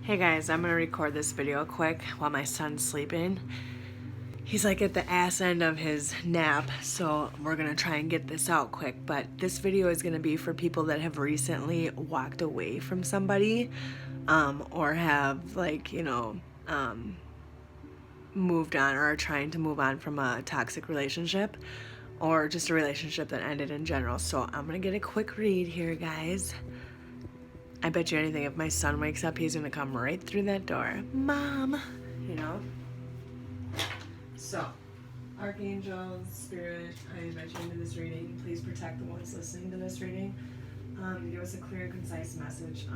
Hey guys, I'm gonna record this video quick while my son's sleeping. He's like at the ass end of his nap, so we're gonna try and get this out quick. But this video is gonna be for people that have recently walked away from somebody, or have moved on or are trying to move on from a toxic relationship or just a relationship that ended in general. So I'm gonna get a quick read here, guys. I bet you anything, if my son wakes up, he's gonna come right through that door. Mom, you know? So, archangels, spirit, I invite you into this reading. Please protect the ones listening to this reading. Give us a clear and concise message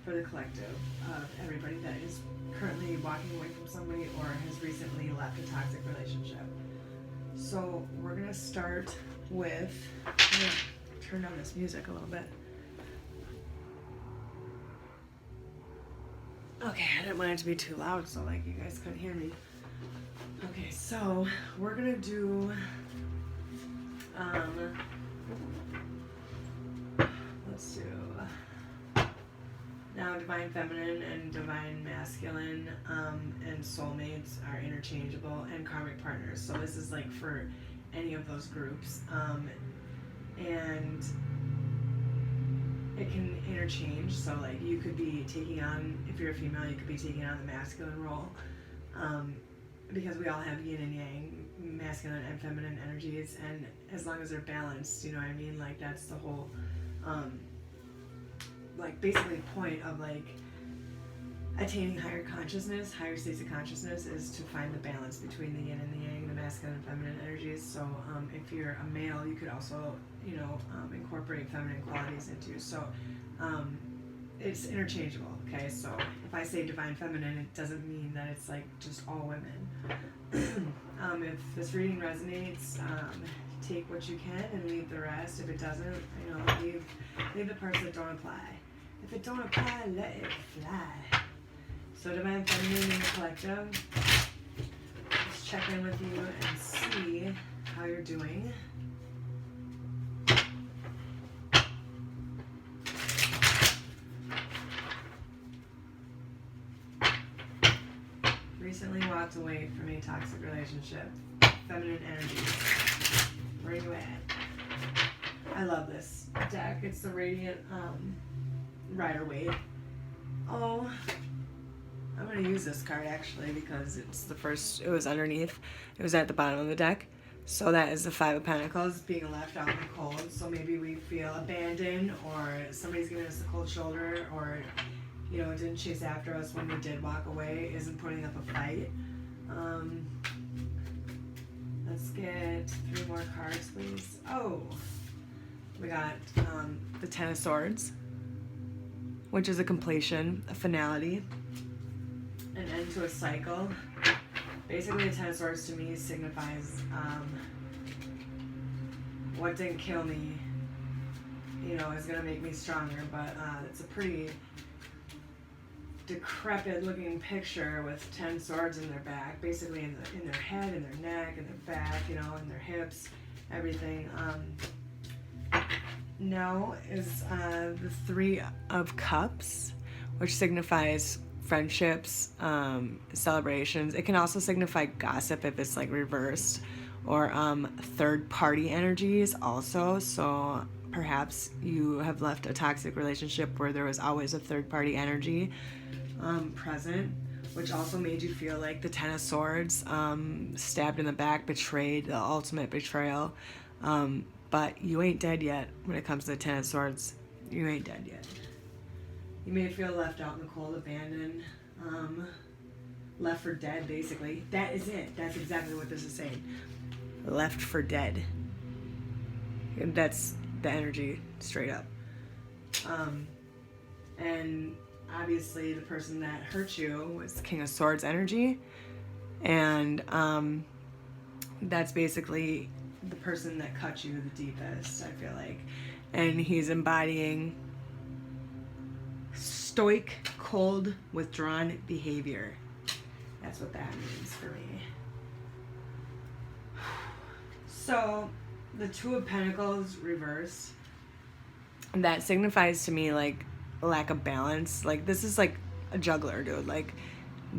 for the collective of everybody that is currently walking away from somebody or has recently left a toxic relationship. So, we're gonna start with, I'm gonna turn down this music a little bit. Okay, I didn't want it to be too loud so like you guys couldn't hear me. Okay, so we're gonna do let's do now divine feminine and divine masculine, and soulmates are interchangeable, and karmic partners. So this is like for any of those groups, and it can interchange. So like you could be taking on, if you're a female, you could be taking on the masculine role, because we all have yin and yang, masculine and feminine energies, and as long as they're balanced, you know what I mean? Like that's the whole, like basically point of like attaining higher consciousness, higher states of consciousness, is to find the balance between the yin and the yang, the masculine and feminine energies. So if you're a male, you could also, incorporate feminine qualities into you. So it's interchangeable, okay? So if I say divine feminine, it doesn't mean that it's like just all women. If this reading resonates, take what you can and leave the rest. If it doesn't, leave the parts that don't apply. If it don't apply, let it fly. So divine feminine in the collective, let's check in with you and see how you're doing. Recently walked away from a toxic relationship. Feminine energy. Where are you at? I love this deck. It's the Radiant Rider Waite. Oh, I'm going to use this card actually because it's the first, it was underneath, it was at the bottom of the deck. So that is the Five of Pentacles, being left out in the cold. So maybe we feel abandoned, or somebody's giving us the cold shoulder, or didn't chase after us when we did walk away, isn't putting up a fight. Let's get 3 more cards, please. Oh, we got the Ten of Swords, which is a completion, a finality, an end to a cycle. Basically, the Ten of Swords to me signifies what didn't kill me, is going to make me stronger, but it's a pretty decrepit looking picture with 10 swords in their back, basically in their head, in their neck, in their back, in their hips, everything. Now is the 3 of Cups, which signifies friendships, celebrations. It can also signify gossip if it's like reversed, or third party energies also. So perhaps you have left a toxic relationship where there was always a third party energy present, which also made you feel like the Ten of Swords, stabbed in the back, betrayed, the ultimate betrayal. But you ain't dead yet when it comes to the Ten of Swords. You ain't dead yet. You may feel left out in the cold, abandoned, left for dead, basically. That is it. That's exactly what this is saying. Left for dead. And that's the energy, straight up. And obviously the person that hurt you was King of Swords energy. And that's basically the person that cut you the deepest, I feel like. And he's embodying stoic, cold, withdrawn behavior. That's what that means for me. So, the Two of Pentacles reversed, that signifies to me like lack of balance. Like this is like a juggler, dude. Like,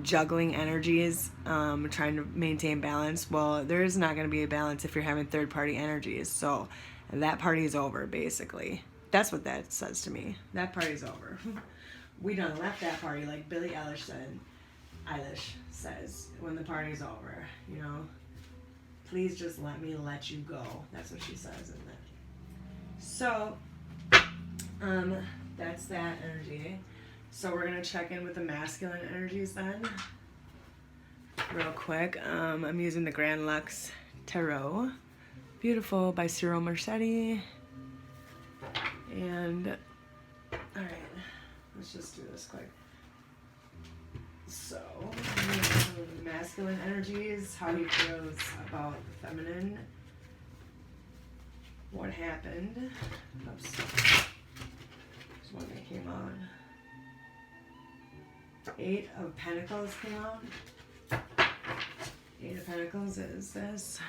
juggling energies, trying to maintain balance. Well, there is not going to be a balance if you're having third party energies. So that party is over, basically. That's what that says to me. That party's over. We done left that party, like Billie Eilish says, when the party's over, you know. Please just let me let you go. That's what she says, isn't it? So, that's that energy. So we're gonna check in with the masculine energies then, real quick. I'm using the Grand Lux Tarot, beautiful, by Ciro Marchetti. And all right, let's just do this quick. So, masculine energies, how he feels about the feminine, what happened. Oops. There's one that came on. 8 of Pentacles came out. 8 of Pentacles is this.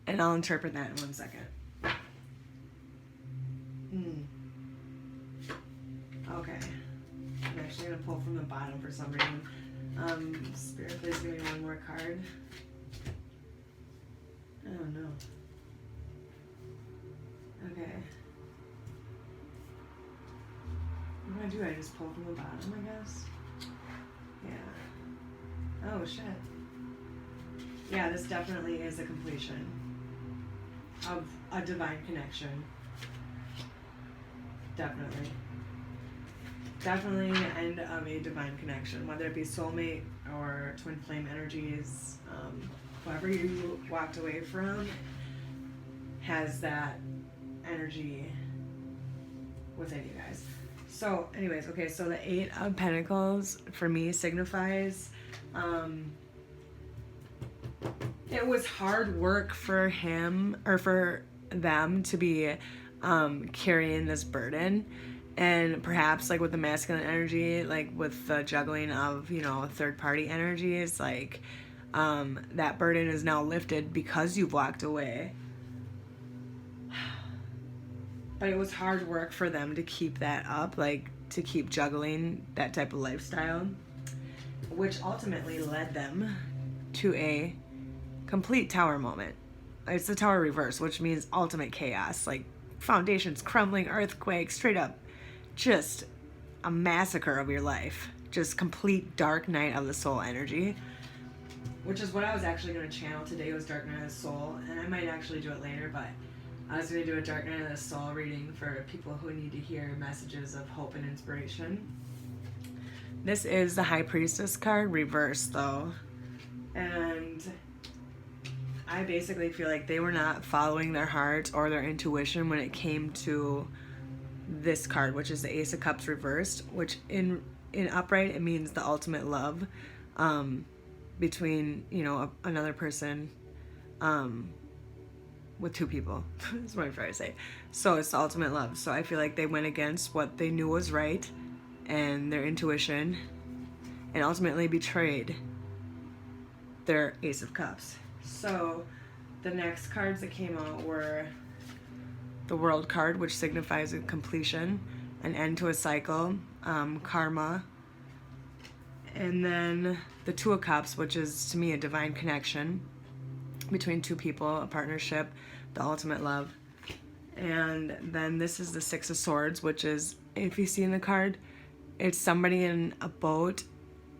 And I'll interpret that in 1 second. Okay. I'm actually going to pull from the bottom for some reason. Spirit, please give me one more card. Oh no. Okay. What do? I just pull from the bottom, I guess? Yeah. Oh shit. Yeah, this definitely is a completion of a divine connection. Definitely. Definitely the end of a divine connection, whether it be soulmate or twin flame energies. Whoever you walked away from has that energy within you guys. So anyways, okay, so the 8 of Pentacles for me signifies it was hard work for him or for them to be carrying this burden. And perhaps like with the masculine energy, like with the juggling of, you know, third party energies, like that burden is now lifted because you've walked away. But it was hard work for them to keep that up, like to keep juggling that type of lifestyle, which ultimately led them to a complete tower moment. It's the tower reverse, which means ultimate chaos, like foundations crumbling, earthquake, straight up just a massacre of your life, just complete dark night of the soul energy, which is what I was actually going to channel today, was dark night of the soul, and I might actually do it later, but I was going to do a dark night of the soul reading for people who need to hear messages of hope and inspiration. This is the High Priestess card reversed though, and I basically feel like they were not following their heart or their intuition when it came to this card, which is the Ace of Cups reversed, which in upright it means the ultimate love between, you know, another person with two people. That's what I'm trying to say. So it's the ultimate love. So I feel like they went against what they knew was right and their intuition, and ultimately betrayed their Ace of Cups. So the next cards that came out were the World card, which signifies a completion, an end to a cycle, karma, and then the Two of Cups, which is to me a divine connection between two people, a partnership, the ultimate love. And then this is the Six of Swords, which is, if you see in the card, it's somebody in a boat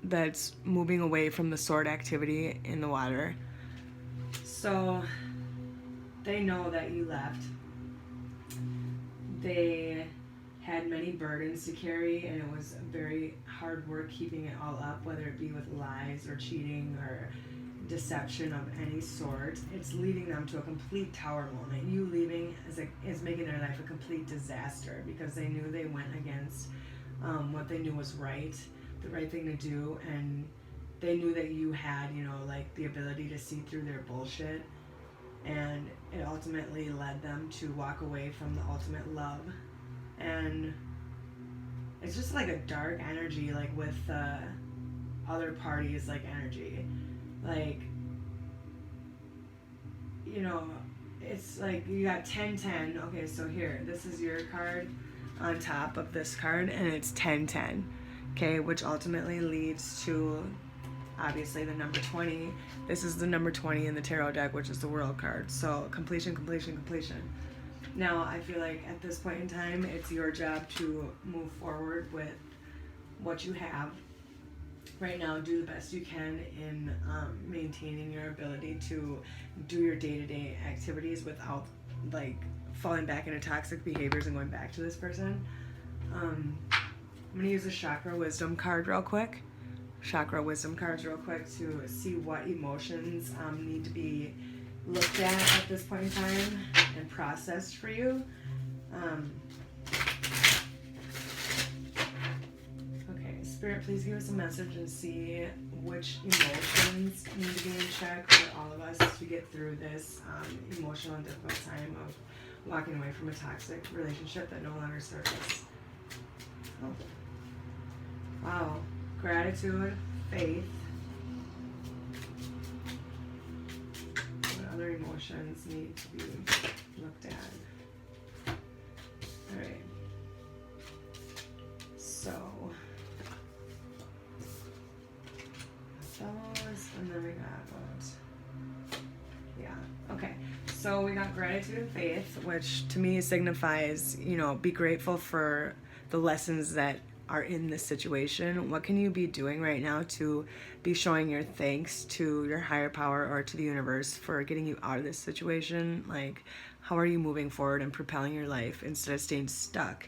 that's moving away from the sword activity in the water. So they know that you left. They had many burdens to carry, and it was very hard work keeping it all up, whether it be with lies or cheating or deception of any sort. It's leading them to a complete tower moment. You leaving is making their life a complete disaster, because they knew they went against what they knew was right, the right thing to do, and they knew that you had, you know, like the ability to see through their bullshit, and it ultimately led them to walk away from the ultimate love. And it's just like a dark energy, like with other parties, like energy, like, you know, it's like you got 10-10. Okay, so here, this is your card. on top of this card, and it's 1010, okay, which ultimately leads to obviously the number 20. This is the number 20 in the tarot deck, which is the world card. So completion, completion, completion. Now I feel like at this point in time, it's your job to move forward with what you have right now. Do the best you can in maintaining your ability to do your day-to-day activities without like falling back into toxic behaviors and going back to this person. I'm going to use a chakra wisdom card real quick. Chakra wisdom cards real quick to see what emotions need to be looked at this point in time and processed for you. Okay, Spirit, please give us a message and see which emotions need to be in check for all of us to get through this emotional and difficult time of walking away from a toxic relationship that no longer serves us. Oh. Wow. Gratitude, faith. What other emotions need to be looked at? Alright. So, those, and then we got what? Yeah, okay. So we got gratitude and faith, which to me signifies, be grateful for the lessons that are in this situation. What can you be doing right now to be showing your thanks to your higher power or to the universe for getting you out of this situation? Like, how are you moving forward and propelling your life instead of staying stuck?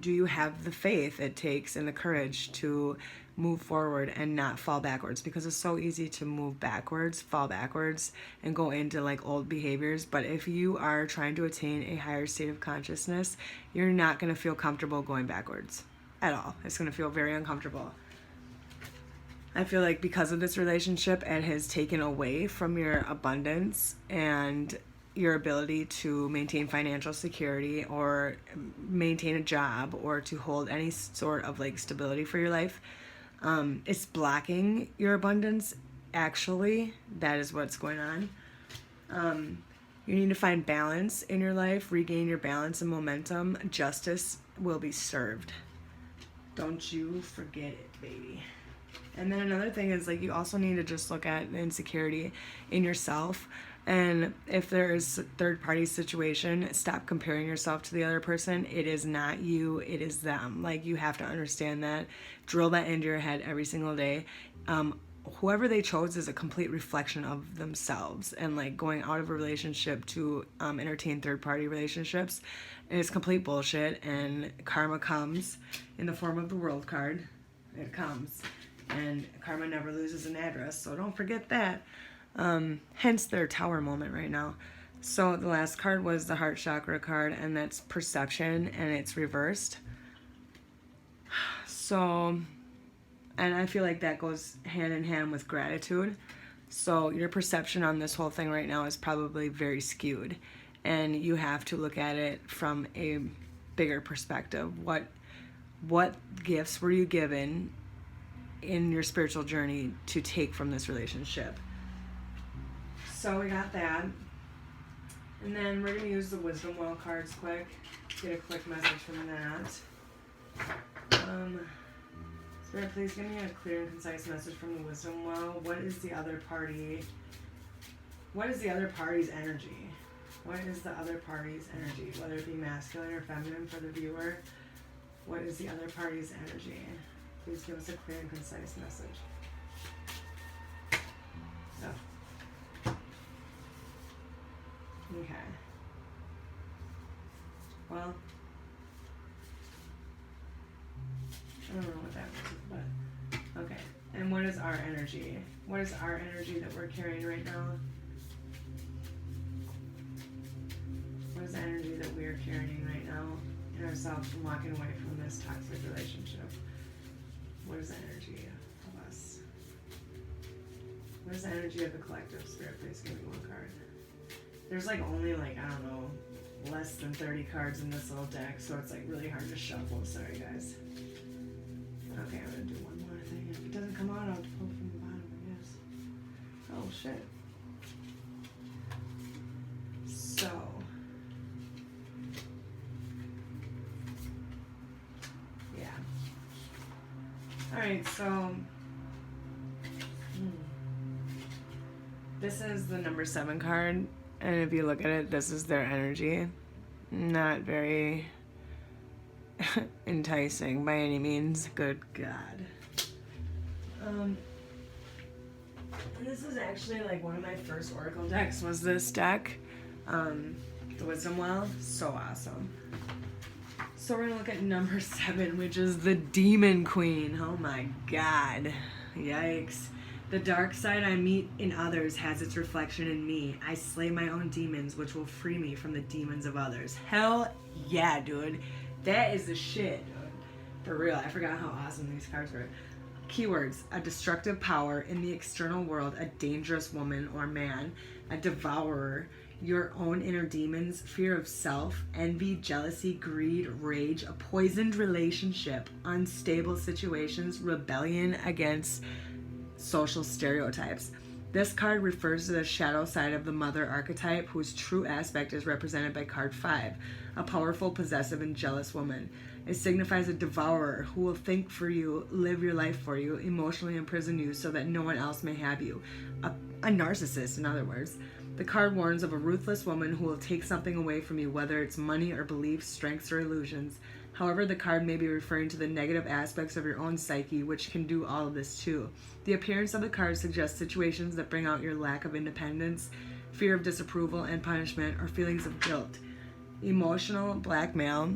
Do you have the faith it takes and the courage to move forward and not fall backwards? Because it's so easy to move backwards, fall backwards, and go into like old behaviors. But if you are trying to attain a higher state of consciousness, you're not going to feel comfortable going backwards at all. It's going to feel very uncomfortable. I feel like because of this relationship, it has taken away from your abundance and your ability to maintain financial security or maintain a job or to hold any sort of like stability for your life. It's blocking your abundance. Actually, that is what's going on. You need to find balance in your life, regain your balance and momentum. Justice will be served. Don't you forget it, baby. And then another thing is like you also need to just look at the insecurity in yourself. And if there is a third party situation, stop comparing yourself to the other person. It is not you, it is them. Like you have to understand that. Drill that into your head every single day. Whoever they chose is a complete reflection of themselves, and like going out of a relationship to entertain third party relationships is complete bullshit, and karma comes in the form of the world card. It comes, and karma never loses an address, so don't forget that. Hence their tower moment right now. So the last card was the heart chakra card, and that's perception, and it's reversed. So, and I feel like that goes hand in hand with gratitude. So your perception on this whole thing right now is probably very skewed, and you have to look at it from a bigger perspective. What gifts were you given in your spiritual journey to take from this relationship? So we got that. And then we're going to use the wisdom well cards quick. Get a quick message from that. Spirit, please give me a clear and concise message from the wisdom well. What is the other party? What is the other party's energy? What is the other party's energy? Whether it be masculine or feminine for the viewer. What is the other party's energy? Please give us a clear and concise message. So. Okay. Well, I don't know what that was, but okay. And what is our energy? What is our energy that we're carrying right now? What is the energy that we are carrying right now in ourselves from walking away from this toxic relationship? What is the energy of us? What is the energy of the collective? Spirit, please give me one card. There's like only like, I don't know, less than 30 cards in this little deck, so it's like really hard to shuffle. Sorry, guys. Okay, I'm gonna do one more thing. If it doesn't come out, I'll have to pull from the bottom, I guess. Oh, shit. So. Alright, so this is the number 7 card, and if you look at it, this is their energy. Not very enticing by any means. Good God. This is actually like one of my first Oracle decks was this deck. The Wisdom Well. So awesome. So we're gonna look at number 7, which is the Demon Queen. Oh my God. Yikes. The dark side I meet in others has its reflection in me. I slay my own demons, which will free me from the demons of others. Hell yeah, dude. That is the shit, dude. For real. I forgot how awesome these cards were. Keywords: a destructive power in the external world, a dangerous woman or man, a devourer, your own inner demons, fear of self, envy, jealousy, greed, rage, a poisoned relationship, unstable situations, rebellion against social stereotypes. This card refers to the shadow side of the mother archetype, whose true aspect is represented by card 5, a powerful, possessive, and jealous woman. It signifies a devourer who will think for you, live your life for you, emotionally imprison you so that no one else may have you. A narcissist, in other words. The card warns of a ruthless woman who will take something away from you, whether it's money or beliefs, strengths, or illusions. However, the card may be referring to the negative aspects of your own psyche, which can do all of this too. The appearance of the card suggests situations that bring out your lack of independence, fear of disapproval and punishment, or feelings of guilt. Emotional blackmail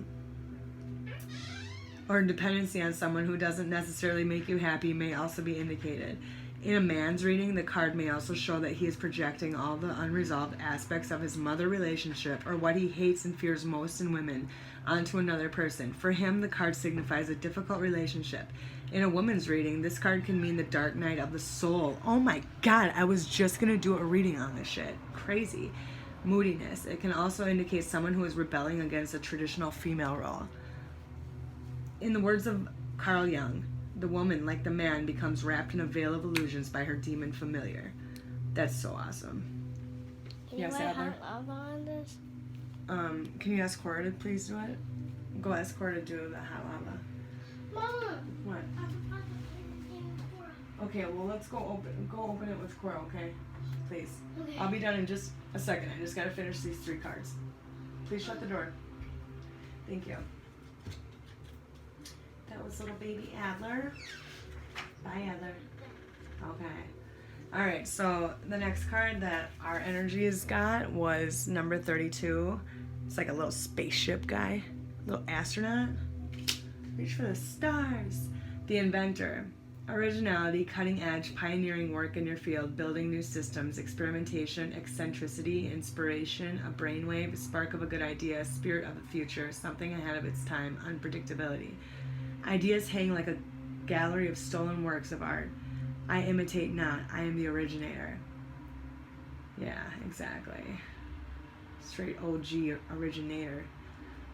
or dependency on someone who doesn't necessarily make you happy may also be indicated. In a man's reading, the card may also show that he is projecting all the unresolved aspects of his mother relationship or what he hates and fears most in women onto another person. For him, the card signifies a difficult relationship. In a woman's reading, this card can mean the dark night of the soul. Oh my God, I was just going to do a reading on this shit. Crazy. Moodiness. It can also indicate someone who is rebelling against a traditional female role. In the words of Carl Jung, the woman, like the man, becomes wrapped in a veil of illusions by her demon familiar. That's so awesome. Can you hot lava on this? Can you ask Cora to please do it? Go ask Cora to do the hot lava. Mama! What? Okay, well let's go open it with Cora, okay? Please. Okay. I'll be done in just a second. I just gotta finish these 3 cards. Please shut the door. Thank you. That was little baby Adler. Bye, Adler. Okay. Alright, so the next card that our energies got was number 32. It's like a little spaceship guy. Little astronaut. Reach for the stars. The inventor. Originality, cutting edge, pioneering work in your field, building new systems, experimentation, eccentricity, inspiration, a brainwave, spark of a good idea, spirit of the future, something ahead of its time, unpredictability. Ideas hang like a gallery of stolen works of art. I imitate not, I am the originator. Yeah, exactly. Straight OG originator.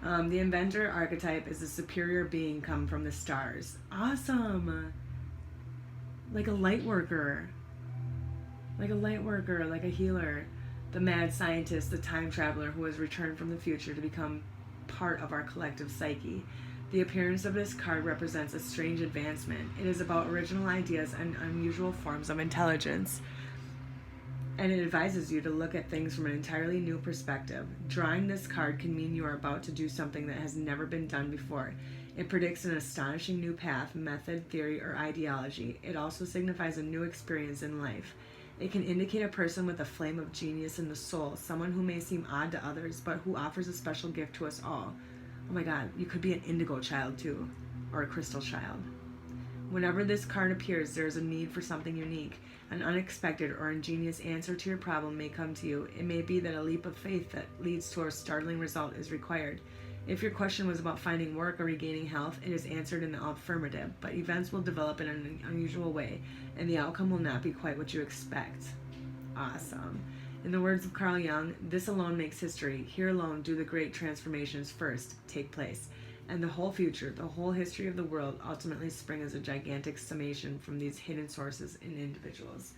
The inventor archetype is a superior being come from the stars. Awesome! Like a light worker. Like a healer. The mad scientist, the time traveler who has returned from the future to become part of our collective psyche. The appearance of this card represents a strange advancement. It is about original ideas and unusual forms of intelligence. And it advises you to look at things from an entirely new perspective. Drawing this card can mean you are about to do something that has never been done before. It predicts an astonishing new path, method, theory, or ideology. It also signifies a new experience in life. It can indicate a person with a flame of genius in the soul, someone who may seem odd to others, but who offers a special gift to us all. Oh my God, you could be an indigo child too, or a crystal child. Whenever this card appears, there is a need for something unique. An unexpected or ingenious answer to your problem may come to you. It may be that a leap of faith that leads to a startling result is required. If your question was about finding work or regaining health, it is answered in the affirmative, but events will develop in an unusual way, and the outcome will not be quite what you expect. Awesome. In the words of Carl Jung, this alone makes history. Here alone do the great transformations first take place. And the whole future, the whole history of the world ultimately spring as a gigantic summation from these hidden sources in individuals.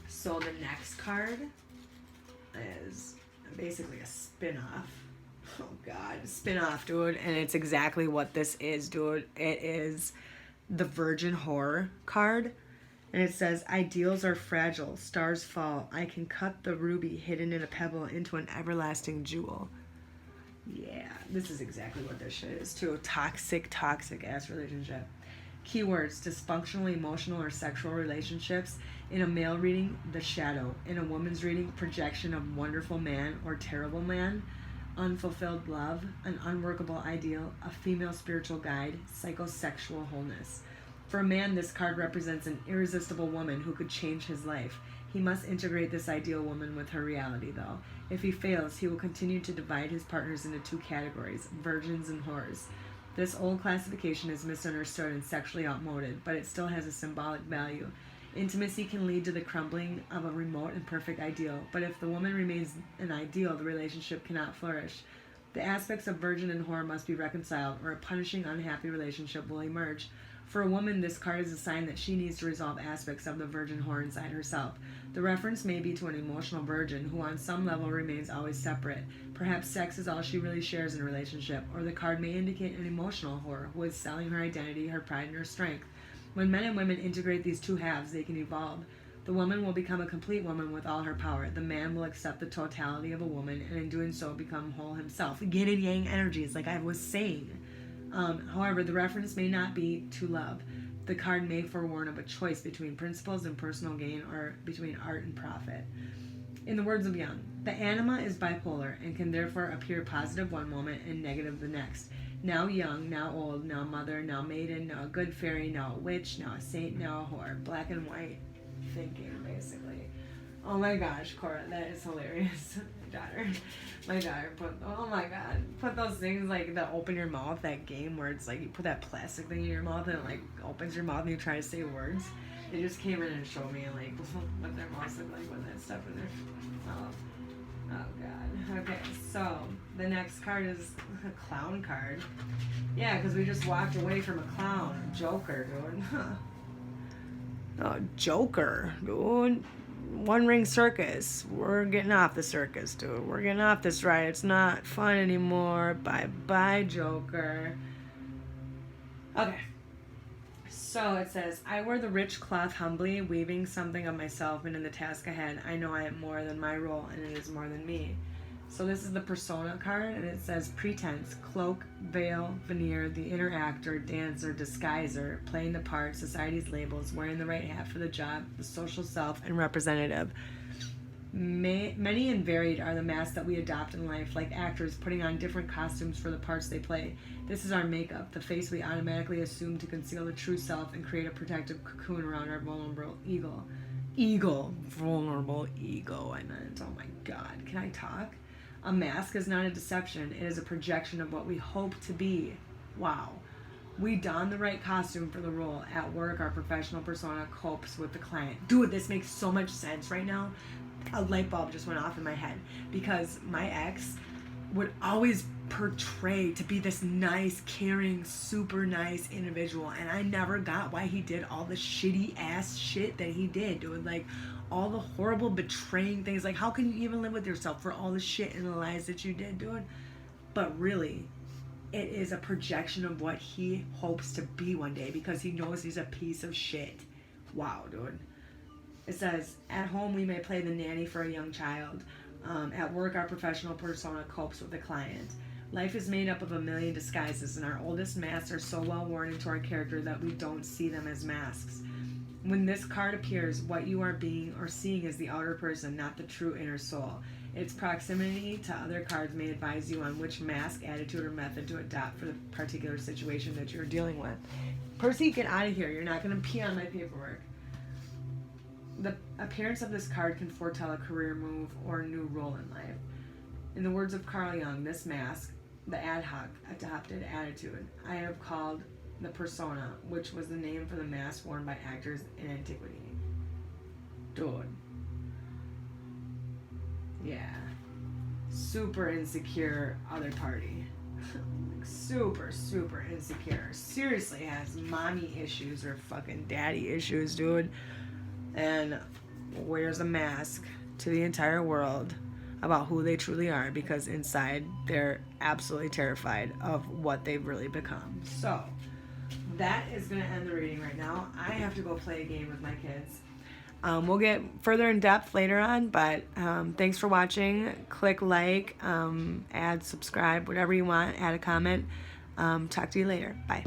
So the next card is basically a spin-off. Oh God, spin-off, dude. And it's exactly what this is, dude. It is the Virgin Whore card. And it says, ideals are fragile, stars fall. I can cut the ruby hidden in a pebble into an everlasting jewel. Yeah, this is exactly what this shit is too. Toxic ass relationship. Keywords: dysfunctional emotional or sexual relationships. In a male reading, the shadow. In a woman's reading, projection of wonderful man or terrible man. Unfulfilled love, an unworkable ideal, a female spiritual guide, psychosexual wholeness. For a man, this card represents an irresistible woman who could change his life. He must integrate this ideal woman with her reality, though. If he fails, he will continue to divide his partners into two categories, virgins and whores. This old classification is misunderstood and sexually outmoded, but it still has a symbolic value. Intimacy can lead to the crumbling of a remote and perfect ideal, but if the woman remains an ideal, the relationship cannot flourish. The aspects of virgin and whore must be reconciled, or a punishing, unhappy relationship will emerge. For a woman, this card is a sign that she needs to resolve aspects of the virgin whore inside herself. The reference may be to an emotional virgin who on some level remains always separate. Perhaps sex is all she really shares in a relationship, or the card may indicate an emotional whore who is selling her identity, her pride, and her strength. When men and women integrate these two halves, they can evolve. The woman will become a complete woman with all her power. The man will accept the totality of a woman, and in doing so become whole himself. Yin and yang energies, like I was saying. However, the reference may not be to love. The card may forewarn of a choice between principles and personal gain, or between art and profit. In the words of Jung, the anima is bipolar and can therefore appear positive one moment and negative the next. Now young, now old, now mother, now maiden, now a good fairy, now a witch, now a saint, now a whore. Black and white thinking, basically. Oh my gosh, Cora, that is hilarious. My daughter put, oh my god, put those things like that open your mouth, that game where it's like you put that plastic thing in your mouth and it like opens your mouth and you try to say words. They just came in and showed me like what their mouths look like with that stuff in there. Oh god. Okay, so the next card is a clown card. Yeah, because we just walked away from a clown. Joker, dude. Oh, Joker, dude. One ring circus. We're getting off the circus, dude. We're getting off this ride. It's not fun anymore. Bye-bye, Joker. Okay. So it says, I wear the rich cloth humbly, weaving something of myself, and in the task ahead, I know I am more than my role, and it is more than me. So this is the persona card, and it says pretense, cloak, veil, veneer, the inner actor, dancer, disguiser, playing the part, society's labels, wearing the right hat for the job, the social self, and representative. Many and varied are the masks that we adopt in life, like actors putting on different costumes for the parts they play. This is our makeup, the face we automatically assume to conceal the true self and create a protective cocoon around our vulnerable ego. Vulnerable ego, I meant. Oh my god, can I talk? A mask is not a deception, it is a projection of what we hope to be. Wow. We don the right costume for the role. At work, our professional persona copes with the client. Dude, this makes so much sense right now. A light bulb just went off in my head because my ex would always portray to be this nice, caring, super nice individual, and I never got why he did all the shitty ass shit that he did, dude. Like all the horrible betraying things. Like, how can you even live with yourself for all the shit and the lies that you did, dude? But really, it is a projection of what he hopes to be one day because he knows he's a piece of shit. Wow, dude. It says, at home we may play the nanny for a young child. At work, our professional persona copes with the client. Life is made up of a million disguises, and our oldest masks are so well worn into our character that we don't see them as masks. When this card appears, what you are being or seeing is the outer person, not the true inner soul. Its proximity to other cards may advise you on which mask, attitude, or method to adopt for the particular situation that you're dealing with. Percy, get out of here. You're not going to pee on my paperwork. The appearance of this card can foretell a career move or a new role in life. In the words of Carl Jung, this mask, the ad hoc, adopted attitude, I have called the persona, which was the name for the mask worn by actors in antiquity. Dude. Yeah. Super insecure other party. Like super, super insecure. Seriously has mommy issues or fucking daddy issues, dude. And wears a mask to the entire world about who they truly are because inside they're absolutely terrified of what they've really become. So, that is going to end the reading right now. I have to go play a game with my kids. We'll get further in depth later on, but thanks for watching. Click like, add, subscribe, whatever you want, add a comment. Talk to you later. Bye.